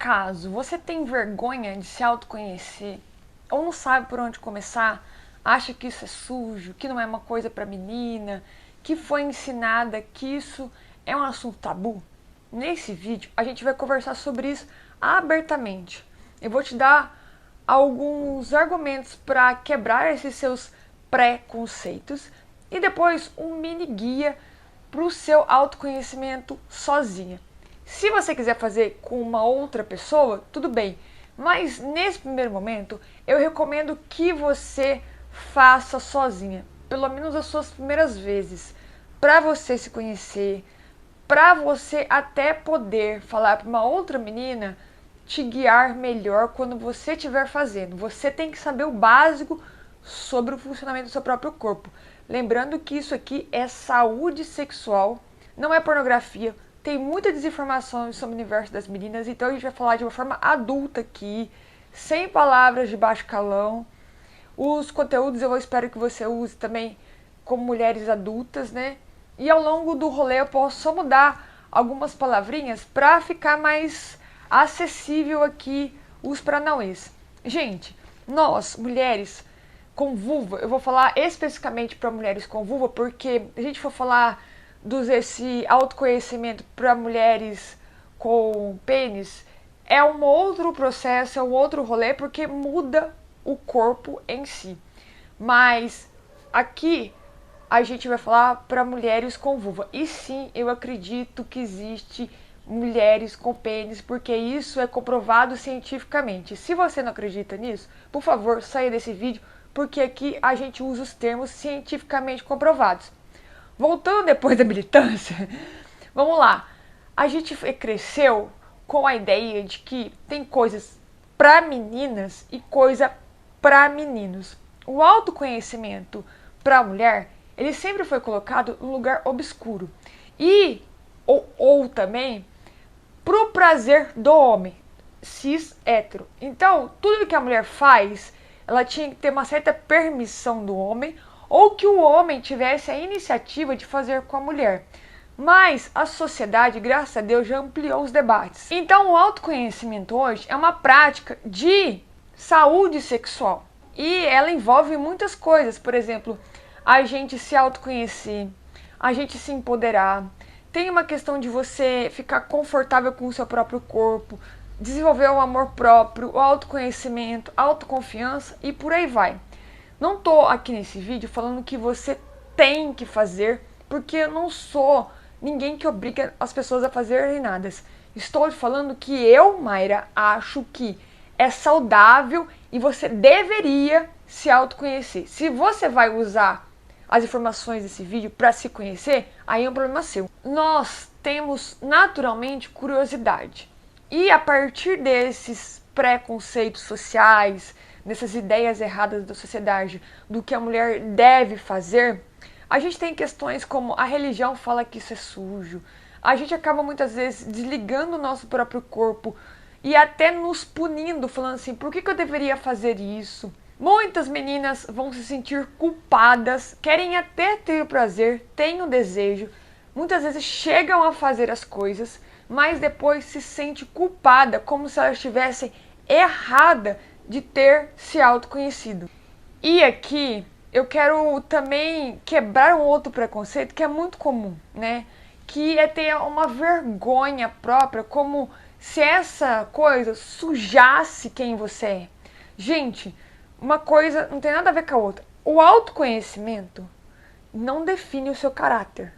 acaso você tem vergonha de se autoconhecer ou não sabe por onde começar, acha que isso é sujo, que não é uma coisa para menina, que foi ensinada que isso é um assunto tabu? Nesse vídeo a gente vai conversar sobre isso abertamente. Eu vou te dar alguns argumentos para quebrar esses seus preconceitos e depois um mini guia para o seu autoconhecimento sozinha. Se você quiser fazer com uma outra pessoa, tudo bem, mas nesse primeiro momento eu recomendo que você faça sozinha, pelo menos as suas primeiras vezes, para você se conhecer, para você até poder falar para uma outra menina te guiar melhor quando você estiver fazendo. Você tem que saber o básico sobre o funcionamento do seu próprio corpo. Lembrando que isso aqui é saúde sexual, não é pornografia. Tem muita desinformação sobre o universo das meninas, então a gente vai falar de uma forma adulta aqui, sem palavras de baixo calão. Os conteúdos eu espero que você use também como mulheres adultas, né? E ao longo do rolê eu posso só mudar algumas palavrinhas para ficar mais acessível aqui os paranauês. Gente, nós, mulheres com vulva, eu vou falar especificamente para mulheres com vulva, porque a gente for falar esse autoconhecimento para mulheres com pênis, é um outro processo, é um outro rolê, porque muda o corpo em si. Mas aqui a gente vai falar para mulheres com vulva. E sim, eu acredito que existe mulheres com pênis, porque isso é comprovado cientificamente. Se você não acredita nisso, por favor, saia desse vídeo, porque aqui a gente usa os termos cientificamente comprovados. Voltando depois da militância, vamos lá. A gente cresceu com a ideia de que tem coisas para meninas e coisa para meninos. O autoconhecimento para a mulher, ele sempre foi colocado no lugar obscuro. E ou também pro prazer do homem, cis hétero. Então, tudo que a mulher faz, ela tinha que ter uma certa permissão do homem, ou que o homem tivesse a iniciativa de fazer com a mulher. Mas a sociedade, graças a Deus, já ampliou os debates. Então, o autoconhecimento hoje é uma prática de saúde sexual. E ela envolve muitas coisas. Por exemplo, a gente se autoconhecer, a gente se empoderar. Tem uma questão de você ficar confortável com o seu próprio corpo, desenvolver o amor próprio, o autoconhecimento, autoconfiança e por aí vai. Não tô aqui nesse vídeo falando que você tem que fazer, porque eu não sou ninguém que obriga as pessoas a fazerem nada. Estou falando que eu, Mayra, acho que é saudável e você deveria se autoconhecer. Se você vai usar as informações desse vídeo para se conhecer, aí é um problema seu. Nós temos naturalmente curiosidade. E a partir desses preconceitos sociais, dessas ideias erradas da sociedade do que a mulher deve fazer, a gente tem questões como a religião fala que isso é sujo. A gente acaba muitas vezes desligando o nosso próprio corpo e até nos punindo, falando assim, por que eu deveria fazer isso? Muitas meninas vão se sentir culpadas, querem até ter o prazer, têm o desejo, muitas vezes chegam a fazer as coisas, mas depois se sente culpada, como se elas estivessem errada de ter se autoconhecido. E aqui eu quero também quebrar um outro preconceito que é muito comum, né? Que é ter uma vergonha própria, como se essa coisa sujasse quem você é. Gente, uma coisa não tem nada a ver com a outra. O autoconhecimento não define o seu caráter.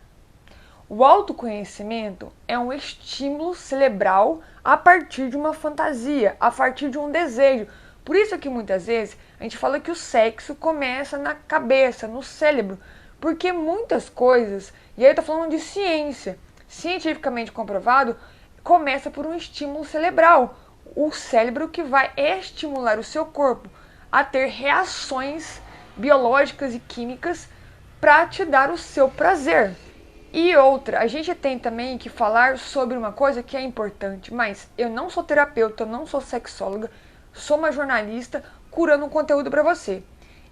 O autoconhecimento é um estímulo cerebral a partir de uma fantasia, a partir de um desejo. Por isso que muitas vezes a gente fala que o sexo começa na cabeça, no cérebro, porque muitas coisas, e aí eu tô falando de ciência, cientificamente comprovado, começa por um estímulo cerebral. O cérebro que vai estimular o seu corpo a ter reações biológicas e químicas para te dar o seu prazer. E outra, a gente tem também que falar sobre uma coisa que é importante, mas eu não sou terapeuta, eu não sou sexóloga, sou uma jornalista curando um conteúdo para você.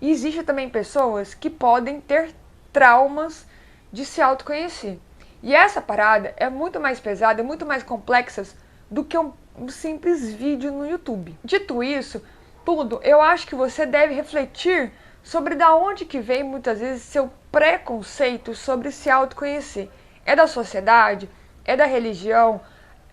E existe também pessoas que podem ter traumas de se autoconhecer. E essa parada é muito mais pesada, é muito mais complexa do que um simples vídeo no YouTube. Dito isso, tudo, eu acho que você deve refletir sobre da onde que vem muitas vezes seu preconceito sobre se autoconhecer. É da sociedade? É da religião?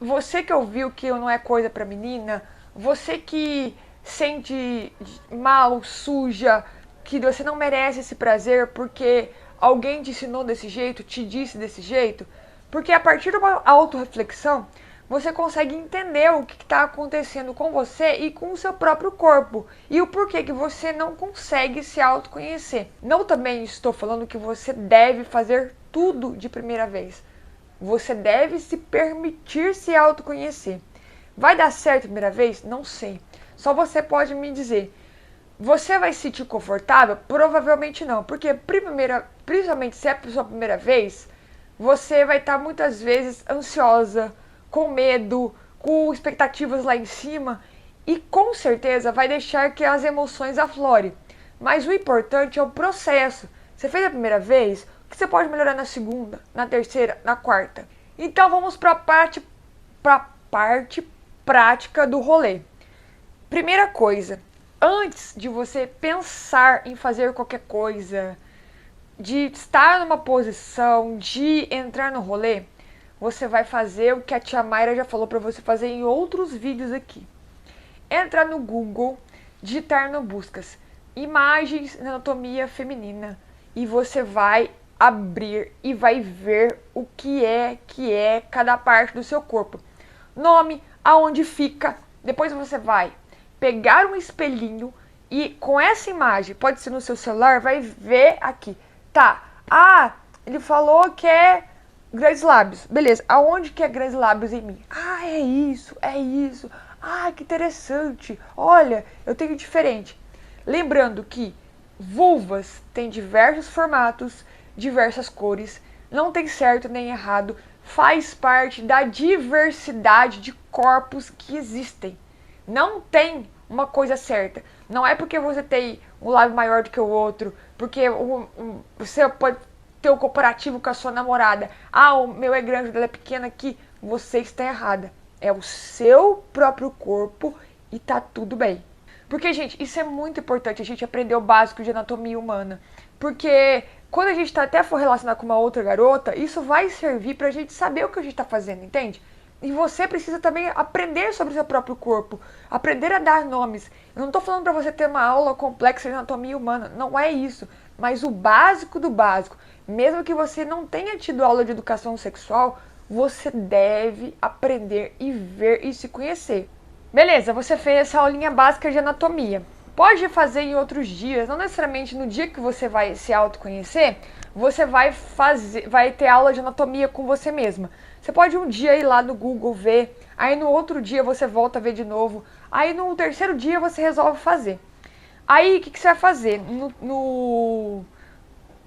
Você que ouviu que não é coisa pra menina? Você que sente mal, suja, que você não merece esse prazer porque alguém te ensinou desse jeito, te disse desse jeito? Porque a partir de uma autorreflexão, você consegue entender o que está acontecendo com você e com o seu próprio corpo. E o porquê que você não consegue se autoconhecer. Não também estou falando que você deve fazer tudo de primeira vez. Você deve se permitir se autoconhecer. Vai dar certo a primeira vez? Não sei. Só você pode me dizer. Você vai se sentir confortável? Provavelmente não. Porque principalmente se é a sua primeira vez, você vai estar muitas vezes ansiosa, com medo, com expectativas lá em cima e com certeza vai deixar que as emoções aflorem. Mas o importante é o processo. Você fez a primeira vez, o que você pode melhorar na segunda, na terceira, na quarta? Então vamos para a parte prática do rolê. Primeira coisa, antes de você pensar em fazer qualquer coisa, de estar numa posição, de entrar no rolê, você vai fazer o que a tia Mayra já falou para você fazer em outros vídeos aqui. Entrar no Google, digitar no buscas imagens na anatomia feminina e você vai abrir e vai ver o que é cada parte do seu corpo. Nome, aonde fica. Depois você vai pegar um espelhinho e com essa imagem, pode ser no seu celular, vai ver aqui. Tá, ele falou que é grandes lábios. Beleza, aonde que é grandes lábios em mim? É isso, é isso. Que interessante. Olha, eu tenho diferente. Lembrando que vulvas têm diversos formatos, diversas cores. Não tem certo nem errado. Faz parte da diversidade de corpos que existem. Não tem uma coisa certa. Não é porque você tem um lábio maior do que o outro, porque você pode ter um comparativo com a sua namorada. O meu é grande, ela é pequena aqui. Você está errada. É o seu próprio corpo e tá tudo bem. Porque, gente, isso é muito importante, a gente aprender o básico de anatomia humana. Porque quando a gente até for relacionar com uma outra garota, isso vai servir pra gente saber o que a gente tá fazendo, entende? E você precisa também aprender sobre o seu próprio corpo, aprender a dar nomes. Eu não tô falando pra você ter uma aula complexa de anatomia humana, não é isso. Mas o básico do básico, mesmo que você não tenha tido aula de educação sexual, você deve aprender e ver e se conhecer. Beleza, você fez essa aulinha básica de anatomia. Pode fazer em outros dias, não necessariamente no dia que você vai se autoconhecer, você vai ter aula de anatomia com você mesma. Você pode um dia ir lá no Google ver, aí no outro dia você volta a ver de novo, aí no terceiro dia você resolve fazer. Aí o que você vai fazer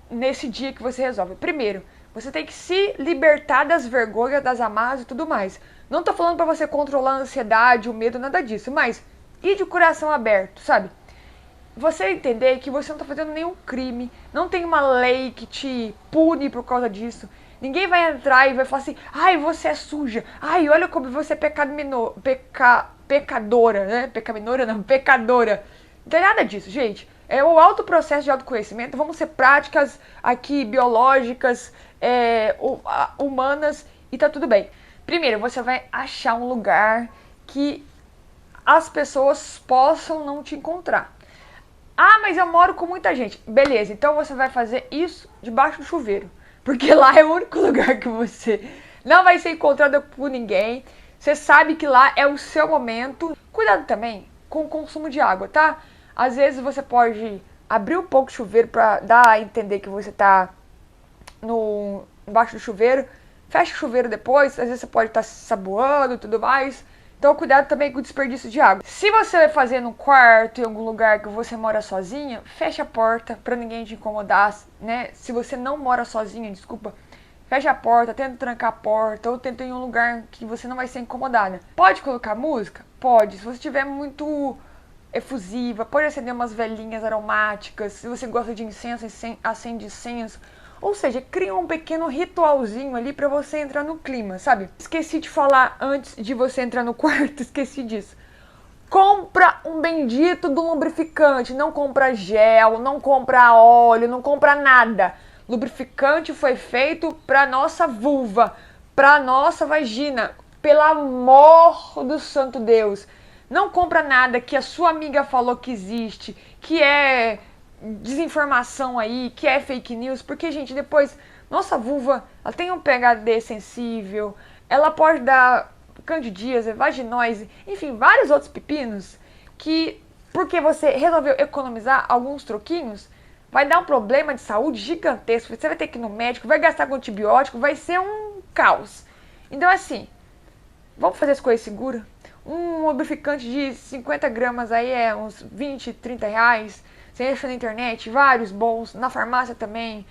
nesse dia que você resolve? Primeiro, você tem que se libertar das vergonhas, das amarras e tudo mais. Não tô falando pra você controlar a ansiedade, o medo, nada disso, mas ir de coração aberto, sabe? Você entender que você não tá fazendo nenhum crime, não tem uma lei que te pune por causa disso. Ninguém vai entrar e vai falar assim, você é suja, olha como você é pecadora, né? Pecaminoura não, pecadora. Não tem nada disso, gente. É o alto processo de autoconhecimento, vamos ser práticas aqui, biológicas, humanas, e tá tudo bem. Primeiro, você vai achar um lugar que as pessoas possam não te encontrar. Mas eu moro com muita gente. Beleza, então você vai fazer isso debaixo do chuveiro. Porque lá é o único lugar que você não vai ser encontrada por ninguém. Você sabe que lá é o seu momento. Cuidado também com o consumo de água, tá? Às vezes você pode abrir um pouco o chuveiro pra dar a entender que você tá embaixo do chuveiro. Fecha o chuveiro depois, às vezes você pode estar se saboando e tudo mais. Então cuidado também com o desperdício de água. Se você vai fazer no quarto, em algum lugar que você mora sozinha, fecha a porta pra ninguém te incomodar, né? Se você não mora sozinha, desculpa, fecha a porta, tenta trancar a porta, ou tenta em um lugar que você não vai ser incomodada. Pode colocar música? Pode. Se você estiver muito efusiva, pode acender umas velhinhas aromáticas. Se você gosta de incenso, acende incenso. Ou seja, cria um pequeno ritualzinho ali para você entrar no clima, sabe? Esqueci de falar antes de você entrar no quarto, esqueci disso. Compra um bendito do lubrificante, não compra gel, não compra óleo, não compra nada. Lubrificante foi feito para nossa vulva, para nossa vagina. Pelo amor do santo Deus, não compra nada que a sua amiga falou que existe, que é desinformação aí, que é fake news, porque, gente, depois, nossa vulva, ela tem um pHD sensível, ela pode dar candidíase, vaginose, enfim, vários outros pepinos que, porque você resolveu economizar alguns troquinhos, vai dar um problema de saúde gigantesco. Você vai ter que ir no médico, vai gastar com antibiótico, vai ser um caos. Então, assim, vamos fazer as coisas seguras? Um lubrificante de 50 gramas aí é uns 20, 30 reais. Você acha na internet, vários bons, na farmácia também.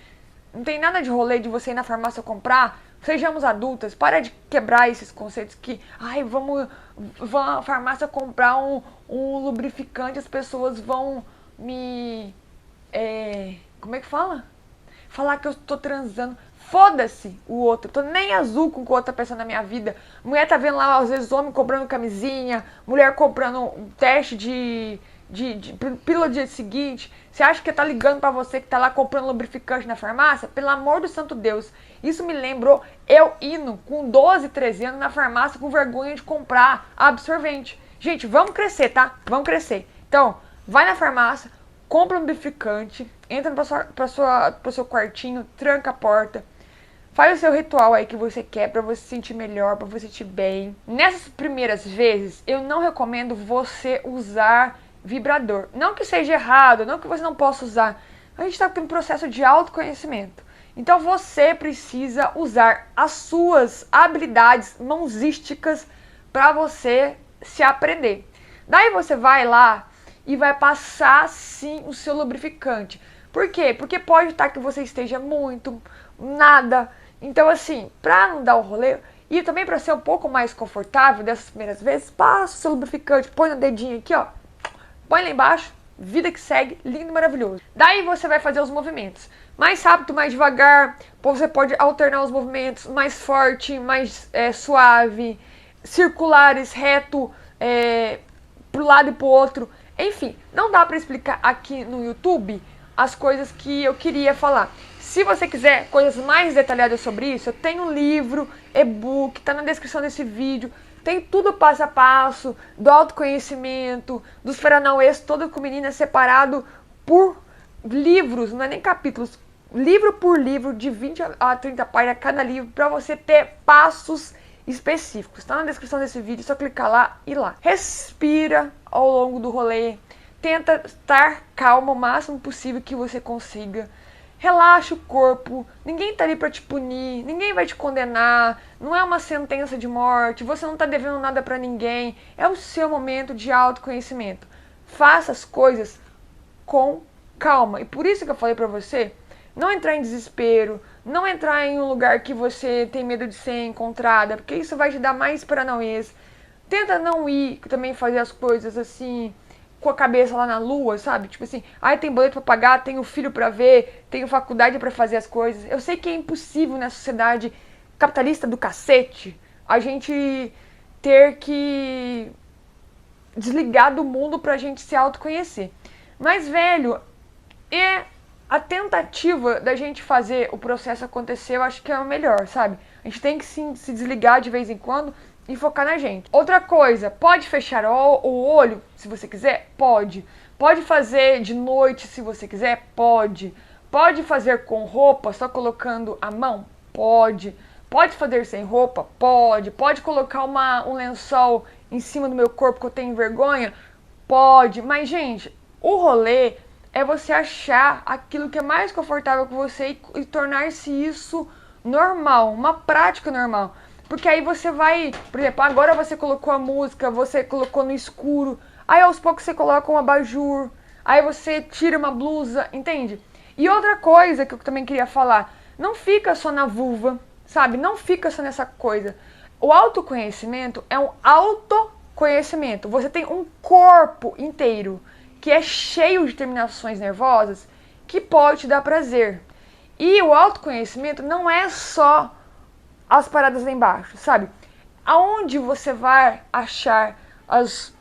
Não tem nada de rolê de você ir na farmácia comprar. Sejamos adultas, para de quebrar esses conceitos que, ai, vamos à farmácia comprar um lubrificante, as pessoas vão me... como é que fala? Falar que eu tô transando. Foda-se o outro. Tô nem azul com outra pessoa na minha vida. Mulher tá vendo lá, às vezes, homem comprando camisinha, mulher comprando um teste de pílula do dia seguinte. Você acha que tá ligando pra você que tá lá comprando lubrificante na farmácia? Pelo amor do santo Deus. Isso me lembrou eu indo com 12, 13 anos na farmácia com vergonha de comprar absorvente. Gente, vamos crescer, tá? Vamos crescer. Então, vai na farmácia, compra um lubrificante, entra pro seu quartinho, tranca a porta. Faz o seu ritual aí que você quer pra você se sentir melhor, pra você se sentir bem. Nessas primeiras vezes, eu não recomendo você usar vibrador. Não que seja errado, não que você não possa usar. A gente está com um processo de autoconhecimento. Então você precisa usar as suas habilidades mãozísticas para você se aprender. Daí você vai lá e vai passar sim o seu lubrificante. Por quê? Porque pode estar que você esteja muito, nada. Então, assim, pra não dar o rolê e também pra ser um pouco mais confortável dessas primeiras vezes, passa o seu lubrificante, põe no dedinho aqui, ó. Põe lá embaixo, vida que segue, lindo, maravilhoso. Daí você vai fazer os movimentos. Mais rápido, mais devagar, você pode alternar os movimentos, mais forte, mais suave, circulares, reto, pro lado e pro outro. Enfim, não dá pra explicar aqui no YouTube as coisas que eu queria falar. Se você quiser coisas mais detalhadas sobre isso, eu tenho um livro, e-book, tá na descrição desse vídeo. Tem tudo passo a passo, do autoconhecimento, dos paranauês, todo com meninas separado por livros, não é nem capítulos, livro por livro, de 20 a 30 páginas cada livro, para você ter passos específicos. Tá na descrição desse vídeo, é só clicar lá e ir lá. Respira ao longo do rolê, tenta estar calma o máximo possível que você consiga. Relaxa o corpo, ninguém tá ali pra te punir, ninguém vai te condenar, não é uma sentença de morte, você não tá devendo nada pra ninguém, é o seu momento de autoconhecimento. Faça as coisas com calma, e por isso que eu falei pra você, não entrar em desespero, não entrar em um lugar que você tem medo de ser encontrada, porque isso vai te dar mais paranauês. Tenta não ir também fazer as coisas assim, com a cabeça lá na lua, sabe? Tipo assim, ai, tem boleto pra pagar, tenho filho pra ver, tenho faculdade pra fazer as coisas. Eu sei que é impossível na sociedade capitalista do cacete a gente ter que desligar do mundo pra gente se autoconhecer. Mas, velho, a tentativa da gente fazer o processo acontecer, eu acho que é o melhor, sabe? A gente tem que sim se desligar de vez em quando e focar na gente. Outra coisa, pode fechar o olho se você quiser? Pode. Pode fazer de noite se você quiser? Pode. Pode fazer com roupa, só colocando a mão? Pode. Pode fazer sem roupa? Pode. Pode colocar um lençol em cima do meu corpo que eu tenho vergonha? Pode. Mas, gente, o rolê é você achar aquilo que é mais confortável com você e tornar-se isso normal, uma prática normal. Porque aí você vai, por exemplo, agora você colocou a música, você colocou no escuro, aí aos poucos você coloca um abajur, aí você tira uma blusa, entende? E outra coisa que eu também queria falar, não fica só na vulva, sabe? Não fica só nessa coisa. O autoconhecimento é um autoconhecimento. Você tem um corpo inteiro que é cheio de terminações nervosas que pode te dar prazer. E o autoconhecimento não é só as paradas lá embaixo, sabe? Aonde você vai achar as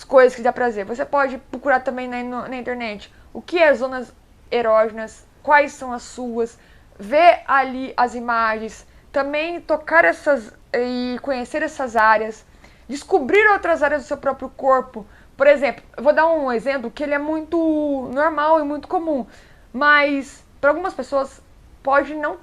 coisas que dá prazer? Você pode procurar também na internet o que é zonas erógenas, quais são as suas, ver ali as imagens, também tocar essas e conhecer essas áreas, descobrir outras áreas do seu próprio corpo. Por exemplo, eu vou dar um exemplo que ele é muito normal e muito comum, mas para algumas pessoas pode não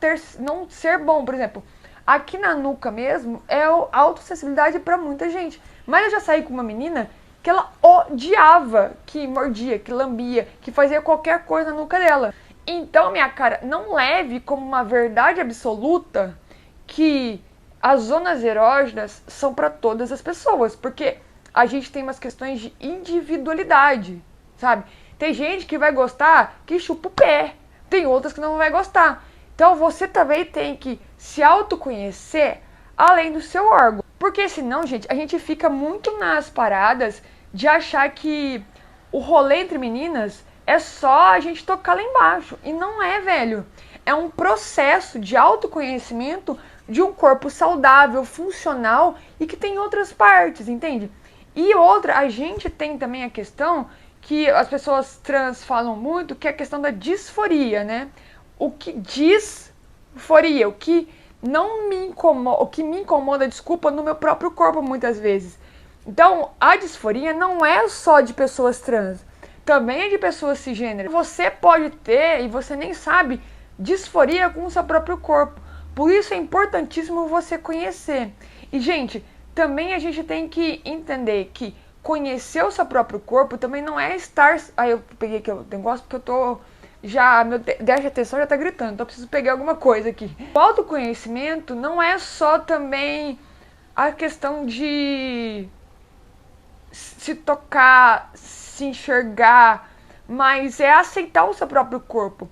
ser bom. Por exemplo, aqui na nuca mesmo é autoacessibilidade para muita gente. Mas eu já saí com uma menina que ela odiava que mordia, que lambia, que fazia qualquer coisa na nuca dela. Então, minha cara, não leve como uma verdade absoluta que as zonas erógenas são para todas as pessoas, porque a gente tem umas questões de individualidade, sabe? Tem gente que vai gostar que chupa o pé, tem outras que não vai gostar. Então você também tem que se autoconhecer além do seu órgão. Porque senão, gente, a gente fica muito nas paradas de achar que o rolê entre meninas é só a gente tocar lá embaixo. E não é, velho. É um processo de autoconhecimento de um corpo saudável, funcional e que tem outras partes, entende? E outra, a gente tem também a questão que as pessoas trans falam muito, que é a questão da disforia, né? O que disforia, o que não me incomoda, o que me incomoda, desculpa, no meu próprio corpo muitas vezes. Então, a disforia não é só de pessoas trans, também é de pessoas cisgêneras. Você pode ter, e você nem sabe, disforia com o seu próprio corpo. Por isso é importantíssimo você conhecer. E, gente, também a gente tem que entender que conhecer o seu próprio corpo também não é estar... Aí eu peguei aqui o negócio porque eu tô... Já, meu déficit de atenção já tá gritando, então eu preciso pegar alguma coisa aqui. O autoconhecimento não é só também a questão de se tocar, se enxergar, mas é aceitar o seu próprio corpo.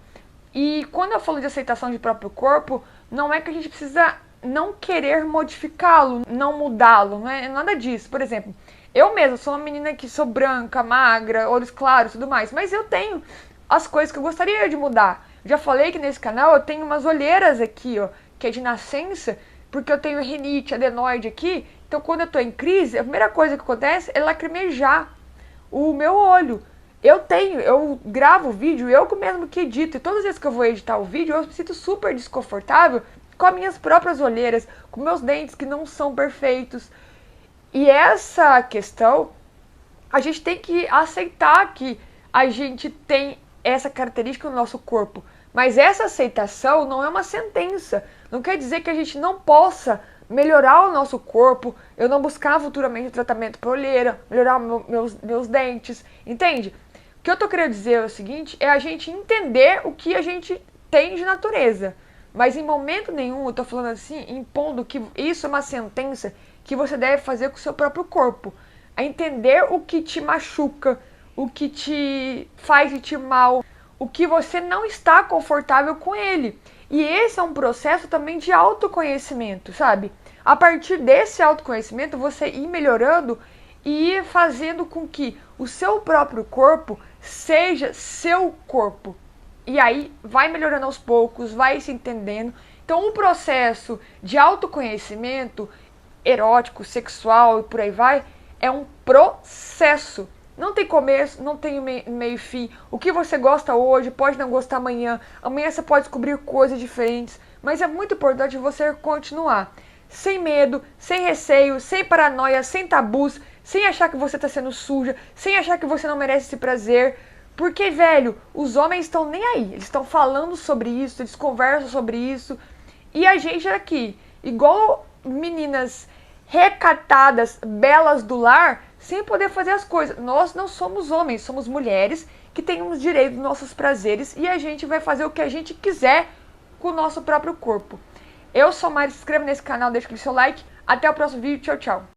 E quando eu falo de aceitação de próprio corpo, não é que a gente precisa não querer modificá-lo, não mudá-lo, não é nada disso. Por exemplo, eu mesma sou uma menina que sou branca, magra, olhos claros e tudo mais, mas eu tenho as coisas que eu gostaria de mudar. Já falei que nesse canal eu tenho umas olheiras aqui, ó, que é de nascença, porque eu tenho rinite, adenoide aqui. Então quando eu tô em crise, a primeira coisa que acontece é lacrimejar o meu olho. Eu gravo vídeo, eu mesmo que edito, e todas as vezes que eu vou editar o vídeo, eu me sinto super desconfortável com as minhas próprias olheiras, com meus dentes que não são perfeitos. E essa questão, a gente tem que aceitar que a gente tem essa característica no nosso corpo. Mas essa aceitação não é uma sentença. Não quer dizer que a gente não possa melhorar o nosso corpo, eu não buscar futuramente tratamento para olheira, melhorar meus dentes, entende? O que eu tô querendo dizer é o seguinte, é a gente entender o que a gente tem de natureza. Mas em momento nenhum eu tô falando assim, impondo que isso é uma sentença que você deve fazer com o seu próprio corpo. A entender o que te machuca, o que te faz sentir mal, o que você não está confortável com ele. E esse é um processo também de autoconhecimento, sabe? A partir desse autoconhecimento, você ir melhorando e ir fazendo com que o seu próprio corpo seja seu corpo. E aí vai melhorando aos poucos, vai se entendendo. Então, o processo de autoconhecimento erótico, sexual e por aí vai, é um processo. Não tem começo, não tem meio e fim. O que você gosta hoje pode não gostar amanhã. Amanhã você pode descobrir coisas diferentes. Mas é muito importante você continuar. Sem medo, sem receio, sem paranoia, sem tabus, sem achar que você está sendo suja, sem achar que você não merece esse prazer. Porque, velho, os homens estão nem aí. Eles estão falando sobre isso, eles conversam sobre isso. E a gente aqui, igual meninas recatadas, belas do lar, sem poder fazer as coisas. Nós não somos homens, somos mulheres que temos direito dos nossos prazeres e a gente vai fazer o que a gente quiser com o nosso próprio corpo. Eu sou a Mari, se inscreva nesse canal, deixa aquele seu like. Até o próximo vídeo, tchau, tchau.